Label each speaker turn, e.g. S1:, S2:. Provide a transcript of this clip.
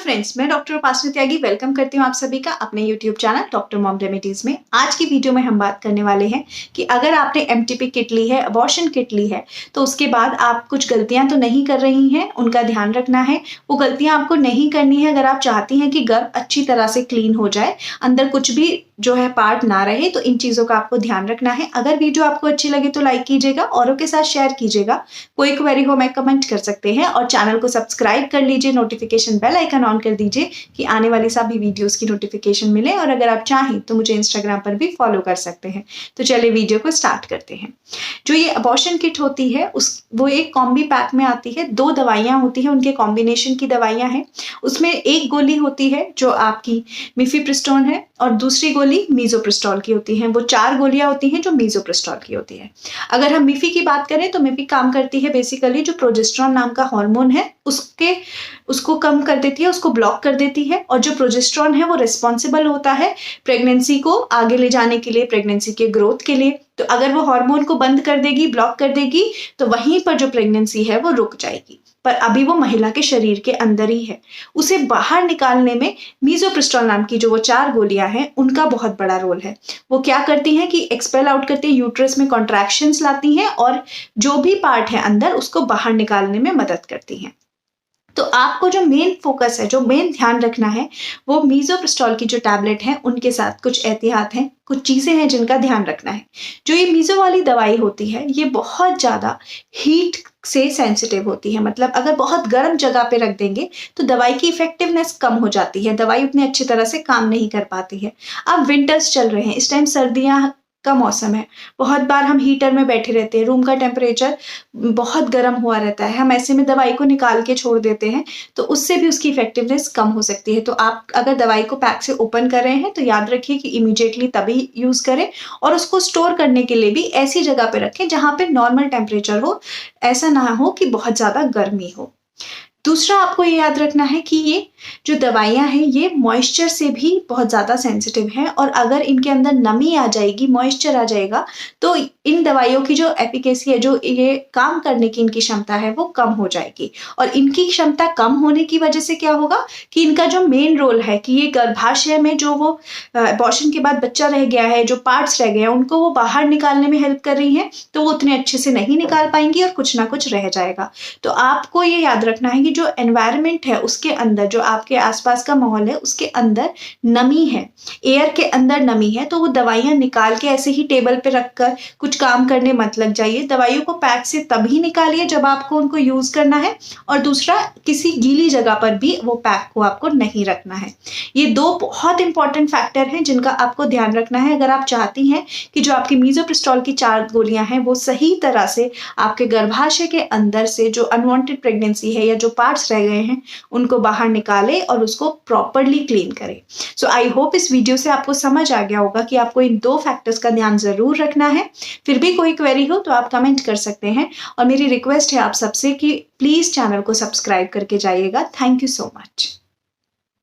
S1: Friends, मैं doctor उपासना त्यागी welcome करती हूँ आप सभी का अपने YouTube channel doctor mom remedies में। आज की वीडियो में हम बात करने वाले हैं कि अगर आपने एमटीपी किट ली है, अबॉर्शन किट ली है, तो उसके बाद आप कुछ गलतियां तो नहीं कर रही हैं, उनका ध्यान रखना है। वो गलतियां आपको नहीं करनी है अगर आप चाहती हैं कि गर्भ अच्छी तरह से क्लीन हो जाए, अंदर कुछ भी जो है पार्ट ना रहे, तो इन चीजों का आपको ध्यान रखना है। अगर वीडियो आपको अच्छी लगे तो लाइक कीजिएगा, औरों के साथ शेयर कीजिएगा। कोई क्वेरी हो मैं कमेंट कर सकते हैं और चैनल को सब्सक्राइब कर लीजिए, नोटिफिकेशन बेल आइकन ऑन कर दीजिए कि आने वाली सभी वीडियोस की नोटिफिकेशन मिले। और अगर आप चाहें तो मुझे इंस्टाग्राम पर भी फॉलो कर सकते हैं। तो चलिए वीडियो को स्टार्ट करते हैं। जो ये अबॉर्शन किट होती है वो एक कॉम्बी पैक में आती है। 2 दवाइयां होती है, उनके कॉम्बिनेशन की दवाइयां हैं। उसमें एक गोली होती है जो आपकी मिफेप्रिस्टोन है और दूसरी गोली मीजोप्रिस्टोल की होती है। वो 4 गोलियां होती हैं जो मीजोप्रिस्टोल की होती है। अगर हम मिफी की बात करें तो मिफी काम करती है बेसिकली जो प्रोजेस्टेरॉन नाम का हार्मोन है उसको कम कर देती है, उसको ब्लॉक कर देती है। और जो प्रोजेस्टेरॉन है वो रिस्पॉन्सिबल होता है प्रेगनेंसी को आगे ले जाने के लिए, प्रेगनेंसी के ग्रोथ के लिए। तो अगर वो हार्मोन को बंद कर देगी, ब्लॉक कर देगी, तो वहीं पर जो प्रेगनेंसी है वो रुक जाएगी। पर अभी वो महिला के शरीर के अंदर ही है। उसे बाहर निकालने में मीजोप्रिस्टोल नाम की जो वो 4 गोलियां हैं उनका बहुत बड़ा रोल है। वो क्या करती हैं कि एक्सपेल आउट करती है, यूट्रस में कॉन्ट्रैक्शंस लाती हैं और जो भी पार्ट है अंदर उसको बाहर निकालने में मदद करती हैं। तो आपको जो मेन फोकस है, जो मेन ध्यान रखना है, वो मीजोप्रिस्टोल की जो टैबलेट है उनके साथ कुछ एहतियात हैं, कुछ चीजें हैं जिनका ध्यान रखना है। जो ये मीजो वाली दवाई होती है ये बहुत ज्यादा हीट से सेंसिटिव होती है। मतलब अगर बहुत गर्म जगह पे रख देंगे तो दवाई की इफेक्टिवनेस कम हो जाती है, दवाई उतनी अच्छी तरह से काम नहीं कर पाती है। अब विंटर्स चल रहे हैं, इस टाइम सर्दियां का मौसम है, बहुत बार हम हीटर में बैठे रहते हैं, रूम का टेम्परेचर बहुत गर्म हुआ रहता है, हम ऐसे में दवाई को निकाल के छोड़ देते हैं, तो उससे भी उसकी इफेक्टिवनेस कम हो सकती है। तो आप अगर दवाई को पैक से ओपन कर रहे हैं तो याद रखिए कि इमीडिएटली तभी यूज करें और उसको स्टोर करने के लिए भी ऐसी जगह पे रखें जहां पे नॉर्मल टेम्परेचर हो, ऐसा ना हो कि बहुत ज्यादा गर्मी हो। दूसरा आपको ये याद रखना है कि ये जो दवाइयां हैं ये मॉइस्चर से भी बहुत ज़्यादा सेंसिटिव हैं और अगर इनके अंदर नमी आ जाएगी, मॉइस्चर आ जाएगा, तो इन दवाइयों की जो एफिकेसी है, जो ये काम करने की इनकी क्षमता है, वो कम हो जाएगी। और इनकी क्षमता कम होने की वजह से क्या होगा कि इनका जो मेन रोल है कि ये गर्भाशय में जो वो अबॉर्शन के बाद बच्चा रह गया है, जो पार्ट्स रह गए हैं, उनको वो बाहर निकालने में हेल्प कर रही हैं, तो वो उतने अच्छे से नहीं निकाल पाएंगी और कुछ ना कुछ रह जाएगा। तो आपको ये याद रखना है कि जो एनवायरनमेंट है उसके अंदर, जो आपके आसपास का माहौल है उसके अंदर नमी है, एयर के अंदर नमी है, तो वो दवाइयां निकाल के ऐसे ही टेबल पे रखकर कुछ काम करने मत लग जाइए। दवाइयों को पैक से तभी निकालिए जब आपको उनको यूज करना है, और दूसरा किसी गीली जगह पर भी वो पैक को आपको नहीं रखना है। ये 2 बहुत इंपॉर्टेंट फैक्टर हैं जिनका आपको ध्यान रखना है अगर आप चाहती हैं कि जो आपकी मीजोप्रिस्टोल की 4 गोलियां हैं वो सही तरह से आपके गर्भाशय के अंदर से जो अनवांटेड प्रेगनेंसी है या जो पार्ट्स रह गए हैं उनको बाहर निकाले और उसको प्रॉपरली क्लीन करें। सो आई होप इस वीडियो से आपको समझ आ गया होगा कि आपको इन 2 फैक्टर्स का ध्यान जरूर रखना है। फिर भी कोई क्वेरी हो तो आप कमेंट कर सकते हैं और मेरी रिक्वेस्ट है आप सबसे कि प्लीज चैनल को सब्सक्राइब करके जाइएगा। Thank you so much.